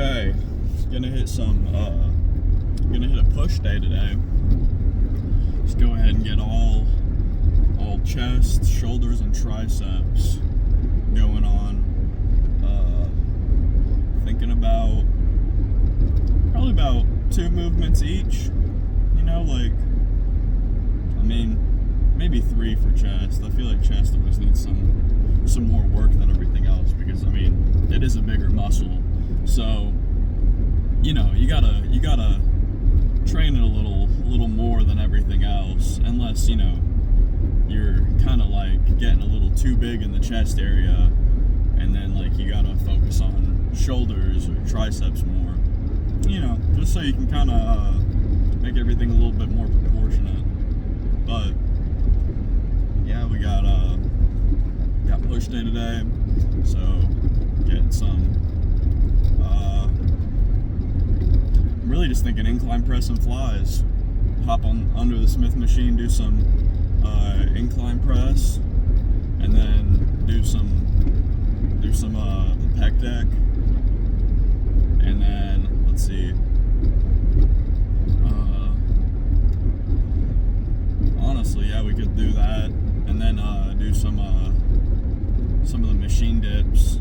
Okay, gonna hit a push day today. Just go ahead and get all chest, shoulders, and triceps going on. Thinking about probably about 2 movements each. Maybe 3 for chest. I feel like chest always needs some more work than everything else because it is a bigger muscle. So, you gotta train it a little more than everything else, unless, you're kind of like getting a little too big in the chest area, and then you gotta focus on shoulders or triceps more, just so you can kind of make everything a little bit more proportionate. But yeah, we got push day today, so getting some. I'm really just thinking incline press and flies. Hop on under the Smith machine, do some incline press, and then do some pec deck, and then let's see. Honestly, yeah, we could do that, and then do some of the machine dips,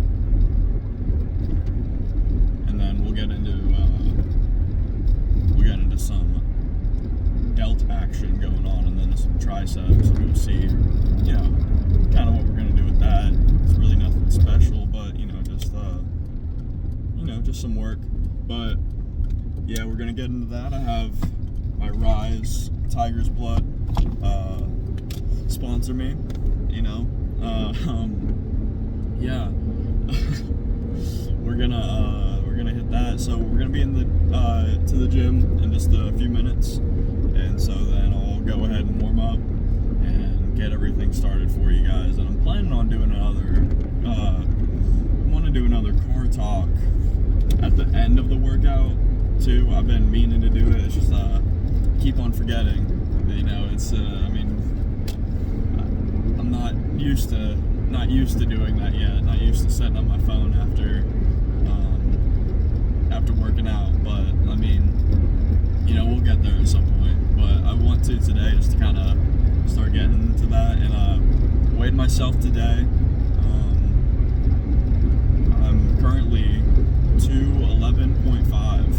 and then we'll get into some delt action going on, and then some triceps, and we'll see, kind of what we're gonna do with that. It's really nothing special, but just some work. But yeah, we're gonna get into that. I have my Rise Tiger's Blood sponsor me, yeah. we're gonna hit that. So we're gonna be in to the gym in just a few minutes, and so then I'll go ahead and warm up and get everything started for you guys. And I'm planning on doing I want to do another car talk at the end of the workout too. I've been meaning to do it. It's just keep on forgetting. It's I'm not used to doing that yet. Not used to setting up my phone after working out. But we'll get there at some point. But I want to today, just to kind of start getting into that. And weighed myself today. I'm currently 211.5.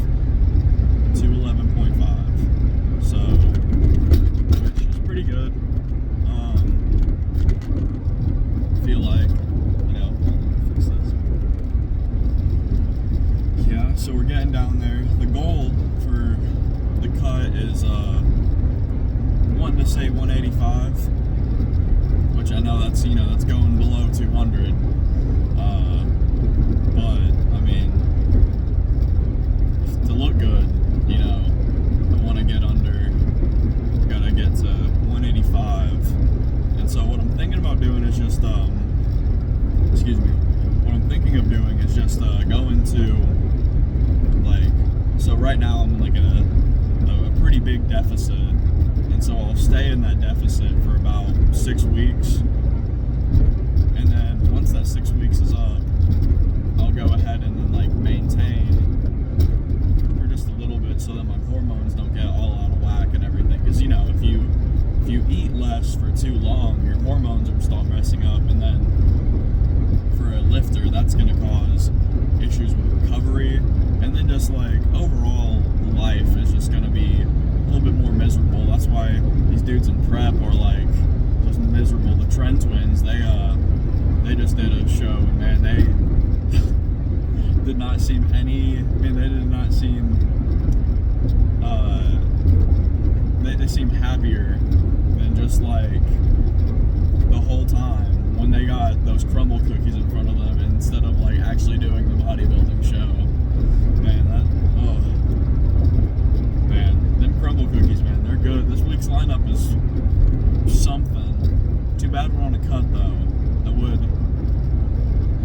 So, which is pretty good. Feel like, fix this. Yeah, so we're getting down there. The goal for the cut is wanting to say 185, which I know that's that's going below 200. But to look good, I want to get gotta get to 185. And so what I'm thinking about doing is just going to so right now I'm in a pretty big deficit, and so I'll stay in that deficit for about 6 weeks, and then once that 6 weeks is up, I'll go ahead and then maintain for just a little bit, so that my hormones don't get all out of whack and everything. Because if you eat less for too long, your hormones will start messing up, and then for a lifter, that's going to cause issues with recovery, and then just overall life is just going to be a little bit more miserable. That's why these dudes in prep are just miserable. The Trend Twins, they just did a show, and man, they did not seem they seemed happier than just the whole time when they got those crumble cookies in front of them instead of actually doing the bodybuilding show. Man, them crumble cookies, man, they're good. This week's lineup is something. Too bad we're on a cut though. I would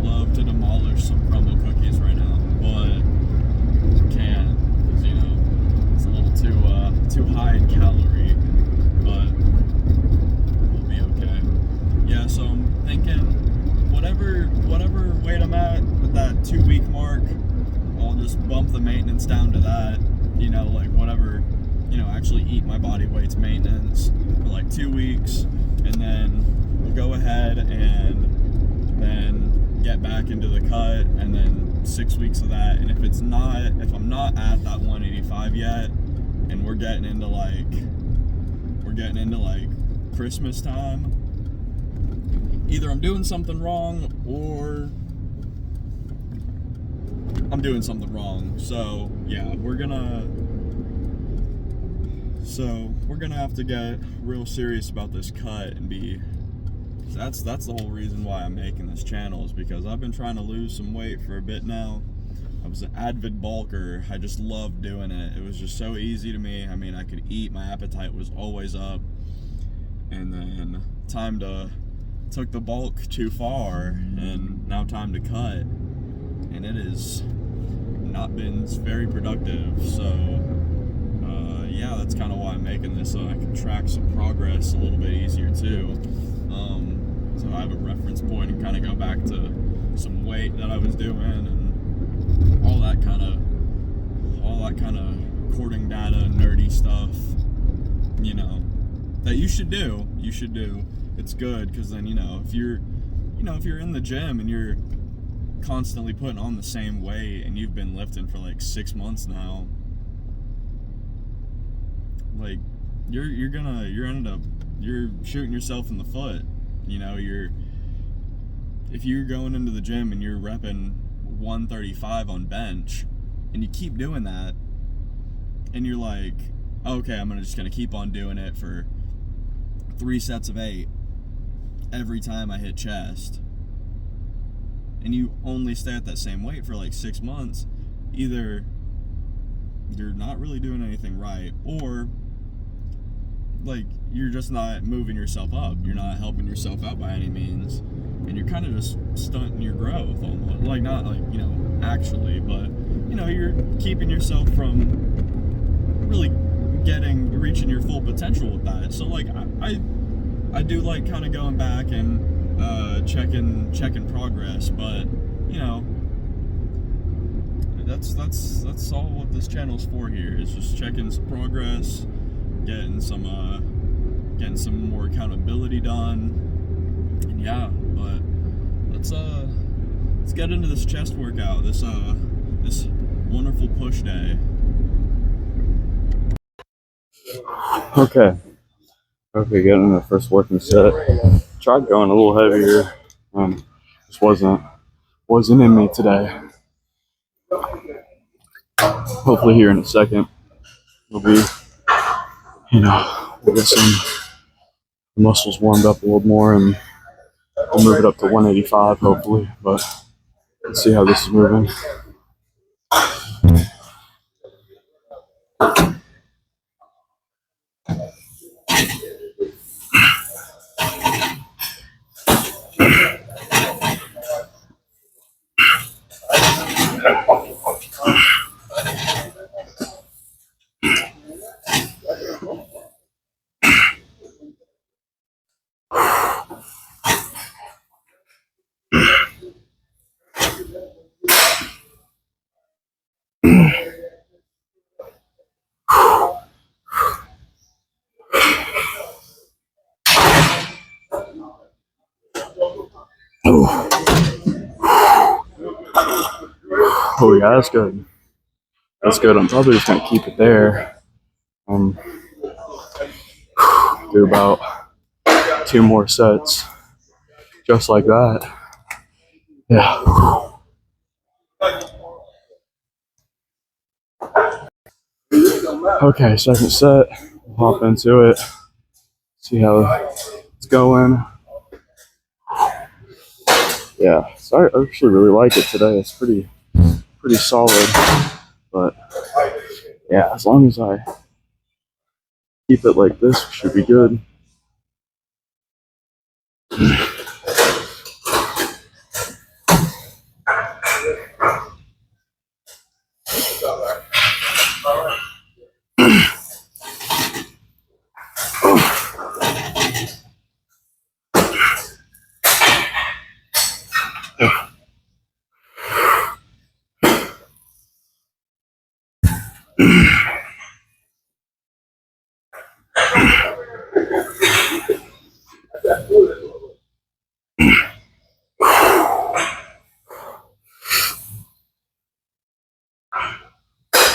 love to demolish some crumble cookies right now, but can't, because it's a little too high in calorie, but we'll be okay. Yeah, so I'm thinking whatever weight I'm at that 2 week mark, I'll just bump the maintenance down to that, you know, like whatever, you know, actually eat my body weight's maintenance for like 2 weeks, and then we'll go ahead and then get back into the cut, and then 6 weeks of that. And if I'm not at that 185 yet, and we're getting into like Christmas time, either I'm doing something wrong or I'm doing something wrong. So yeah, we're gonna have to get real serious about this cut and be. That's the whole reason why I'm making this channel, is because I've been trying to lose some weight for a bit now. I was an avid bulker. I just loved doing it. It was just so easy to me. I mean, I could eat. My appetite was always up. And then took the bulk too far, and now time to cut. And it has not been very productive. So yeah, that's kind of why I'm making this, so I can track some progress a little bit easier too. So I have a reference point and kind of go back to some weight that I was doing and all that kind of cording data, nerdy stuff, you know, that you should do. It's good, because then, you know, if you're in the gym and you're constantly putting on the same weight and you've been lifting for like 6 months now, like you're shooting yourself in the foot. You know, if you're going into the gym and you're repping 135 on bench and you keep doing that, and you're like, okay, I'm just gonna keep on doing it for 3 sets of 8 every time I hit chest, and you only stay at that same weight for like 6 months, either you're not really doing anything right, or like you're just not moving yourself up. You're not helping yourself out by any means, and you're kind of just stunting your growth almost. Like, not like, you know, actually, but you know, you're keeping yourself from really reaching your full potential with that. So like I do like kind of going back and checking progress, but you know, that's all what this channel's for here, is just checking some progress, getting some more accountability done. And yeah, but let's get into this chest workout, this wonderful push day. Okay, getting the first working set. Tried going a little heavier. Just wasn't in me today. Hopefully here in a second we'll get some muscles warmed up a little more, and we'll move it up to 185 hopefully. But let's see how this is moving. Oh yeah, that's good. That's good. I'm probably just gonna keep it there. Do about 2 more sets, just like that. Yeah. Okay, second set. We'll hop into it. See how it's going. Yeah, so I actually really like it today. It's pretty solid. But yeah, as long as I keep it like this, we should be good.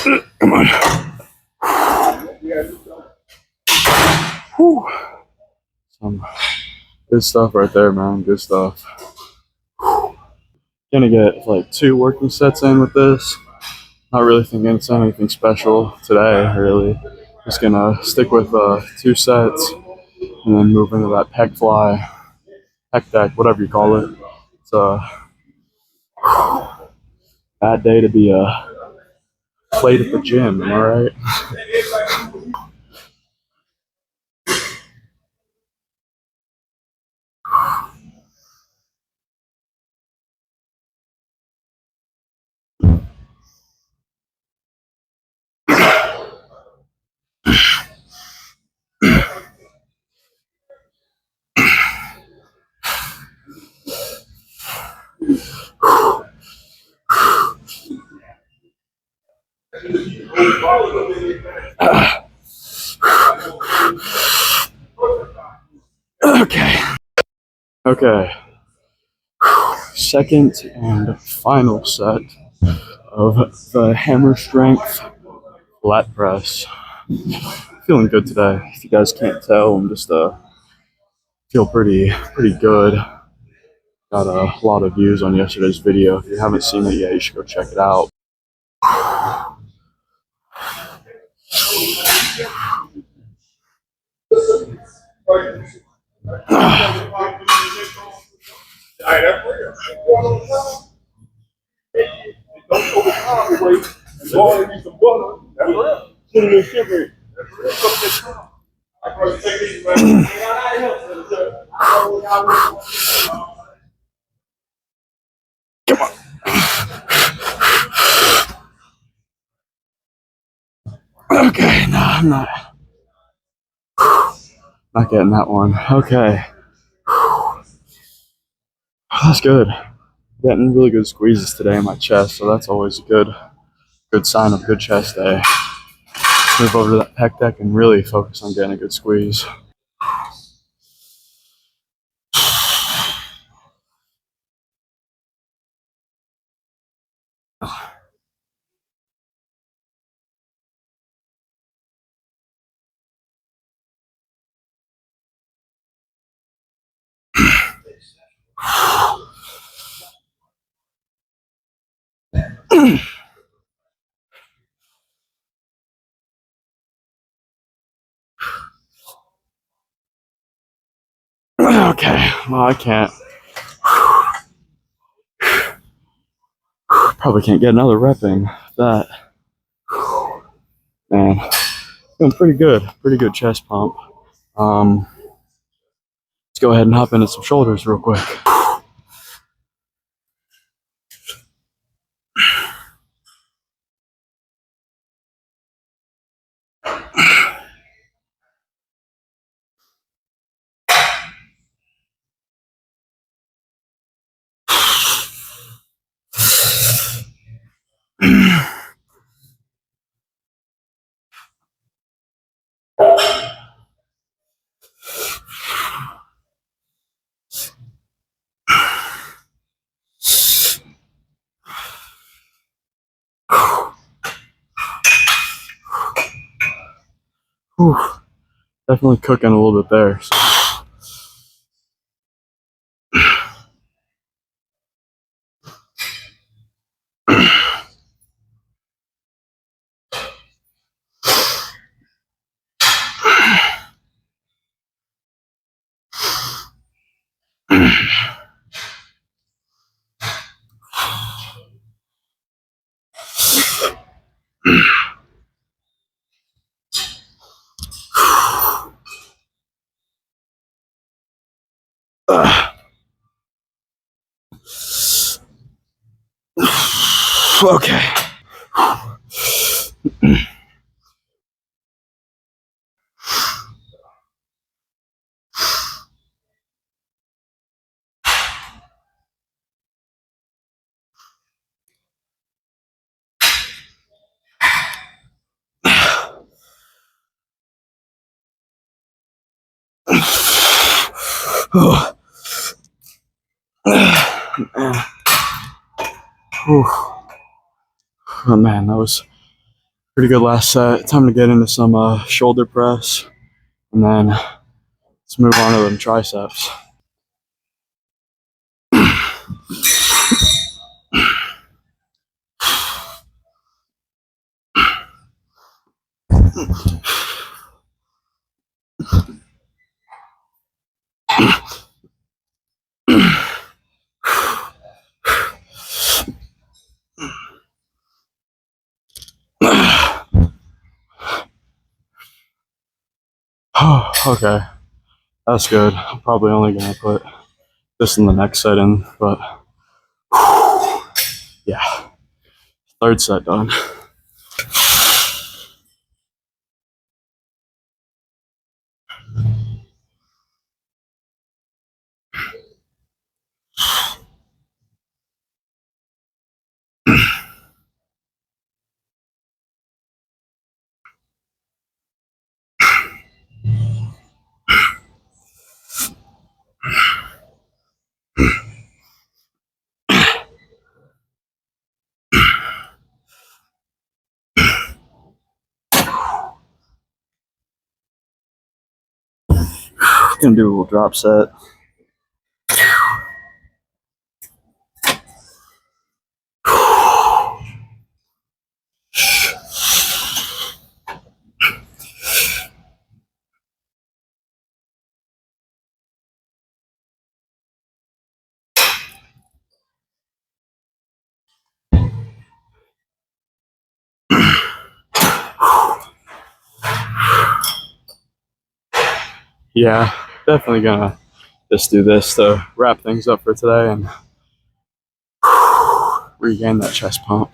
Come on. Whew. Some good stuff right there, man. Good stuff. Gonna get like 2 working sets in with this. Not really thinking it's anything special today, really. Just gonna stick with 2 sets and then move into that pec fly, pec deck, whatever you call it. It's a bad day to be played at the gym, am I right? Okay. Okay. Second and final set of the hammer strength lat press. Feeling good today. If you guys can't tell, I'm just feel pretty good. Got a lot of views on yesterday's video. If you haven't seen it yet, you should go check it out. Okay, no, I'm not getting that one. Okay. That's good. Getting really good squeezes today in my chest, so that's always a good sign of good chest day. Move over to that pec deck and really focus on getting a good squeeze. Okay, well, I can't. Probably can't get another rep in that. Man, feeling pretty good. Pretty good chest pump. Let's go ahead and hop into some shoulders real quick. Whew. Definitely cooking a little bit there. Okay. Oh. Oh man, that was Pretty good last set. Time to get into some shoulder press, and then let's move on to them triceps. Okay, that's good. I'm probably only gonna put this in the next set in, but yeah, third set done. Gonna do a little drop set. Yeah, definitely gonna just do this to wrap things up for today and regain that chest pump.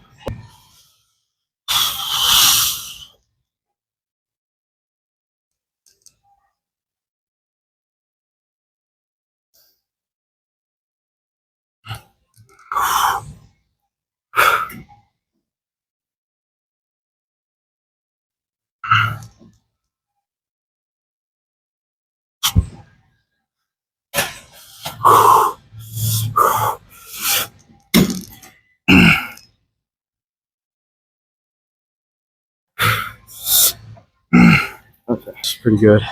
Okay, it's pretty good.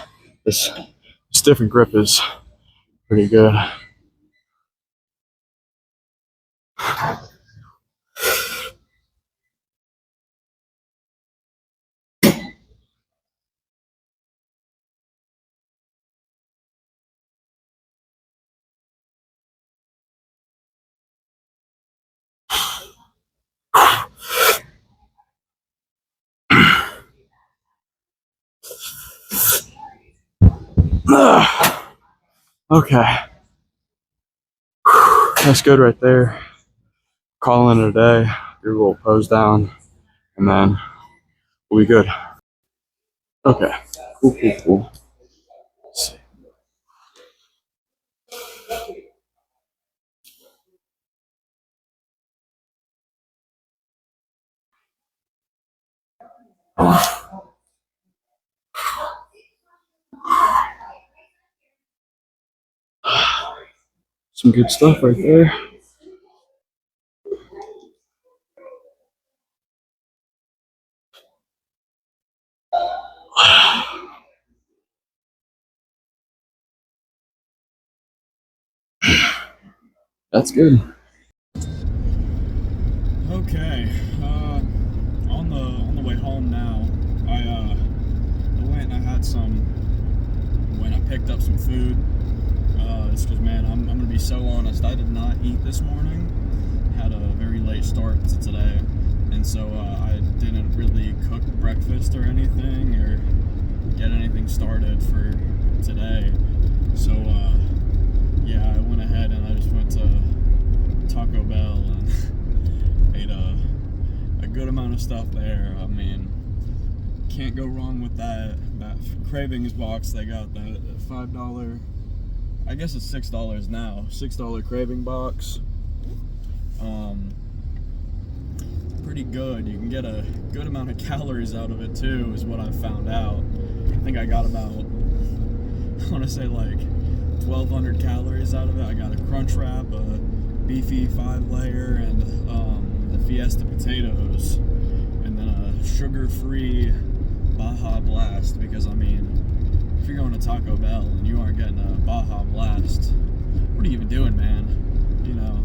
This stiff and grip is pretty good. Okay, that's good right there. Calling it a day. Do a little pose down, and then we'll be good. Okay, cool. Let's see. Some good stuff right there. That's good. Okay, on the way home now, I went and I had when I picked up some food. It's because, man, I'm gonna be so honest. I did not eat this morning. Had a very late start to today, and so I didn't really cook breakfast or anything or get anything started for today. So yeah, I went ahead and I just went to Taco Bell and ate a good amount of stuff there. I mean, can't go wrong with that Cravings box. They got that $5, I guess it's $6 now, $6 Craving box. Pretty good. You can get a good amount of calories out of it too, is what I found out. I think I got about, I want to say like 1,200 calories out of it. I got a crunch wrap, a beefy 5-layer, and the Fiesta potatoes, and then a sugar-free Baja Blast, because I mean, if you're going to Taco Bell and you aren't getting a Baja Blast, what are you even doing, man? You know,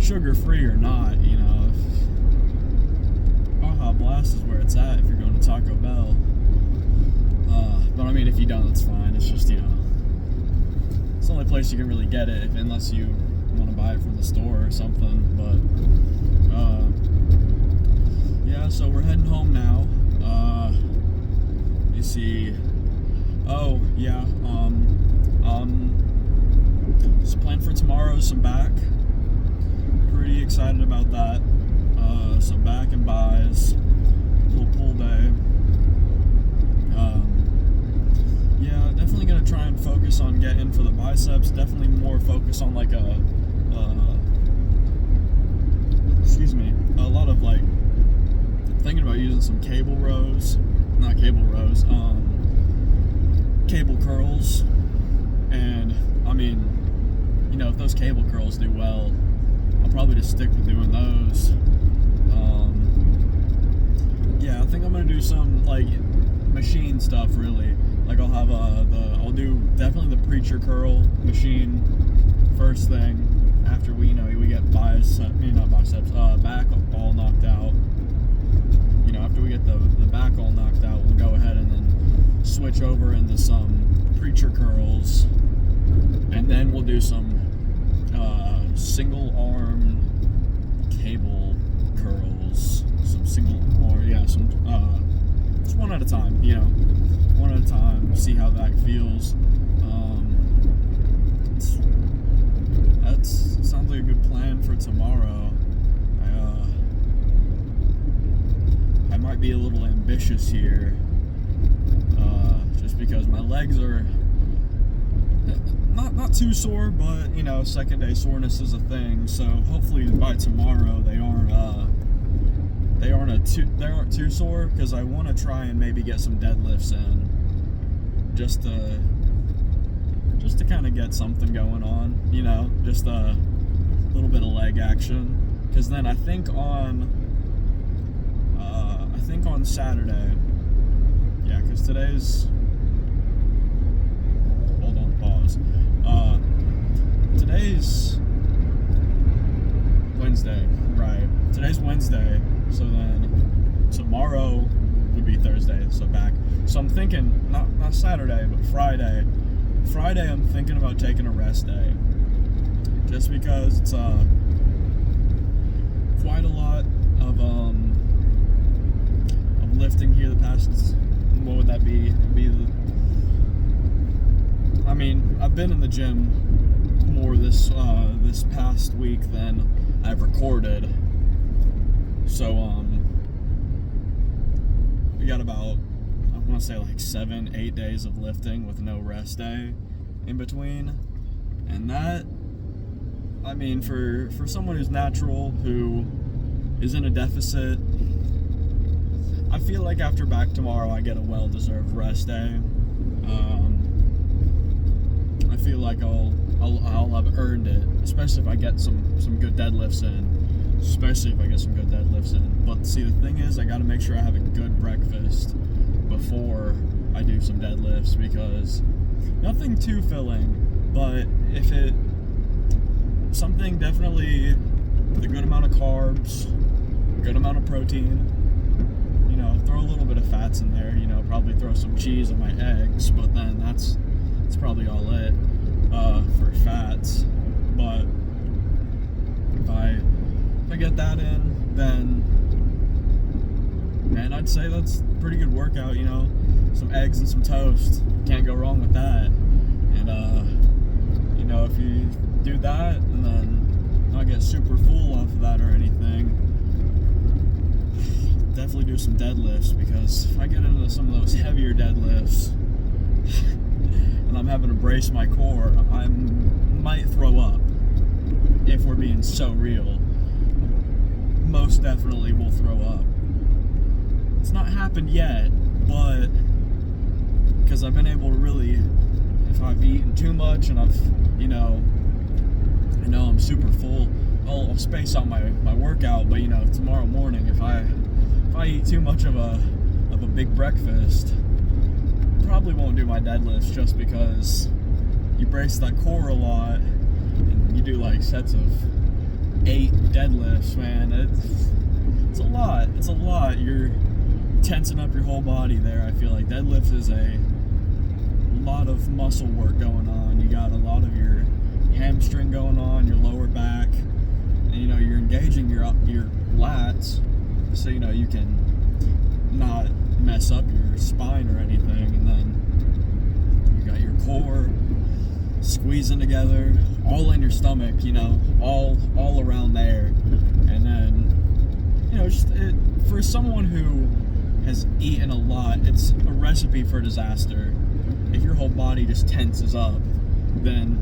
sugar-free or not, you know, Baja Blast is where it's at if you're going to Taco Bell. But I mean, if you don't, it's fine. It's just, you know, it's the only place you can really get it, unless you want to buy it from the store or something. But yeah, so we're heading home now. You see, oh yeah, just plan for tomorrow some back. Pretty excited about that. Some back and buys, little pull day. Yeah, definitely gonna try and focus on getting for the biceps. Definitely more focus on like a lot of like thinking about using some cable curls. And I mean, you know, if those cable curls do well, I'll probably just stick with doing those. Yeah, I think I'm gonna do some like machine stuff really. Like I'll have I'll do definitely the preacher curl machine first thing after we get back all knocked out. You know, after we get the back all knocked out, we'll go ahead and then switch over into some preacher curls, and then we'll do some single arm cable curls. Just one at a time, you know. One at a time, see how that feels. That sounds like a good plan for tomorrow. I might be a little ambitious here, just because my legs are not too sore, but you know, second day soreness is a thing. So hopefully by tomorrow they aren't too sore, because I want to try and maybe get some deadlifts in, just to kind of get something going on, you know, just a little bit of leg action. Because then I think on Saturday, yeah, because today's, hold on, pause. Today's Wednesday, right? Today's Wednesday, so then tomorrow would be Thursday, so back. So I'm thinking, not Saturday, but Friday. Friday, I'm thinking about taking a rest day, just because it's quite a lot of lifting here the past. What would that be? I mean, I've been in the gym more this past week than I've recorded. So we got about, I want to say like 7-8 days of lifting with no rest day in between. And that, I mean, for someone who's natural, who is in a deficit, I feel like after back tomorrow I get a well-deserved rest day. I feel like I'll have earned it, especially if I get some good deadlifts in. But see, the thing is, I got to make sure I have a good breakfast before I do some deadlifts, because nothing too filling, but something definitely with a good amount of carbs, a good amount of protein, you know, throw a little bit of fats in there, you know, probably throw some cheese on my eggs, but then that's probably all it for fats. But if I get that in, then, man, I'd say that's a pretty good workout, you know. Some eggs and some toast, can't go wrong with that. And you know, if you do that and then not get super full off of that or anything, definitely do some deadlifts, because if I get into some of those heavier deadlifts and I'm having to brace my core, I might throw up. If we're being so real, most definitely will throw up. It's not happened yet, but because I've been able to really, if I've eaten too much and I've, you know, I know I'm super full, I'll space out my workout. But you know, tomorrow morning, if I I eat too much of a big breakfast, probably won't do my deadlifts just because you brace that core a lot and you do like sets of 8 deadlifts, man. It's a lot. It's a lot. You're tensing up your whole body there. I feel like deadlift is a lot of muscle work going on. You got a lot of your hamstring going on, your lower back, and you know you're engaging your lats, so you know you can not mess up your spine or anything, and then you got your core squeezing together, all in your stomach, you know, all around there, and then you know just for someone who has eaten a lot, it's a recipe for disaster. If your whole body just tenses up, then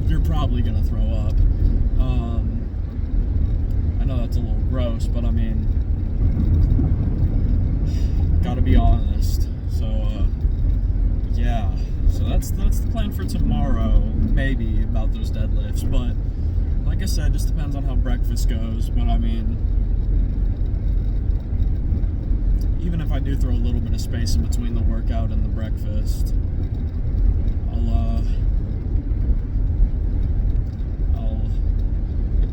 you're probably gonna throw up. I know that's a little gross, but I mean, gotta be honest. So yeah, so that's the plan for tomorrow. Maybe about those deadlifts, but like I said, just depends on how breakfast goes. But I mean, even if I do throw a little bit of space in between the workout and the breakfast, I'll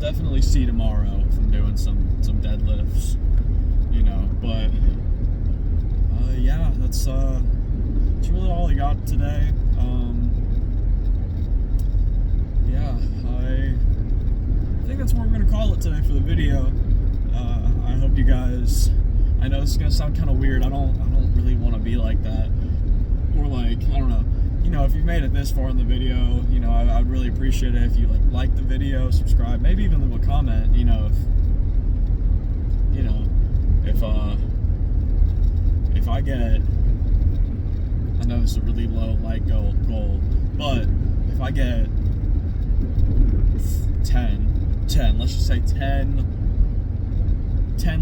definitely see tomorrow if I'm doing some deadlifts, you know. But yeah, that's really all I got today. Yeah, I think that's what we're gonna call it today for the video. I hope you guys. I know this is gonna sound kind of weird. I don't really want to be like that, or like, I don't know. You know, if you've made it this far in the video, you know, I'd really appreciate it if you like the video, subscribe, maybe even leave a comment. You know, if I get, I know this is a really low like goal, but if I get 10, let's just say 10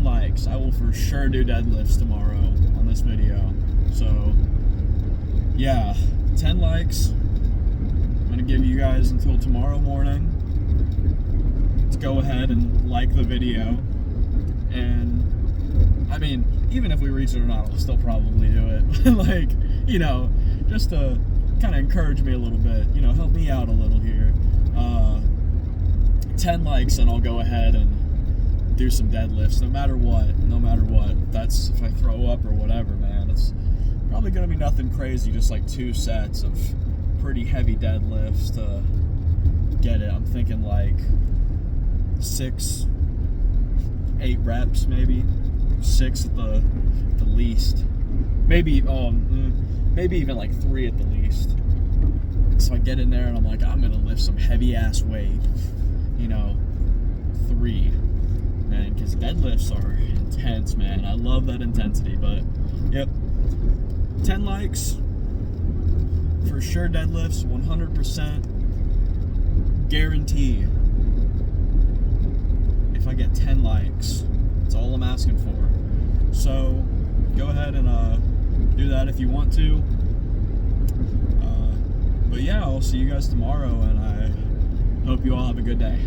likes, I will for sure do deadlifts tomorrow on this video. So yeah, 10 likes. I'm gonna give you guys until tomorrow morning to go ahead and like the video. And I mean, even if we reach it or not, I'll still probably do it. Like, you know, just to kind of encourage me a little bit, you know, help me out a little here. 10 likes and I'll go ahead and do some deadlifts, no matter what. That's if I throw up or whatever, man. It's probably gonna be nothing crazy, just like 2 sets of pretty heavy deadlifts to get it. I'm thinking like 6, 8 reps, maybe 6 at the least. Maybe even like 3 at the least. So I get in there and I'm like, I'm gonna lift some heavy ass weight, you know, 3. Man, because deadlifts are intense, man. I love that intensity. But yep, 10 likes for sure. Deadlifts 100% guarantee. If I get 10 likes, that's all I'm asking for. So go ahead and do that if you want to. But yeah, I'll see you guys tomorrow, and I hope you all have a good day.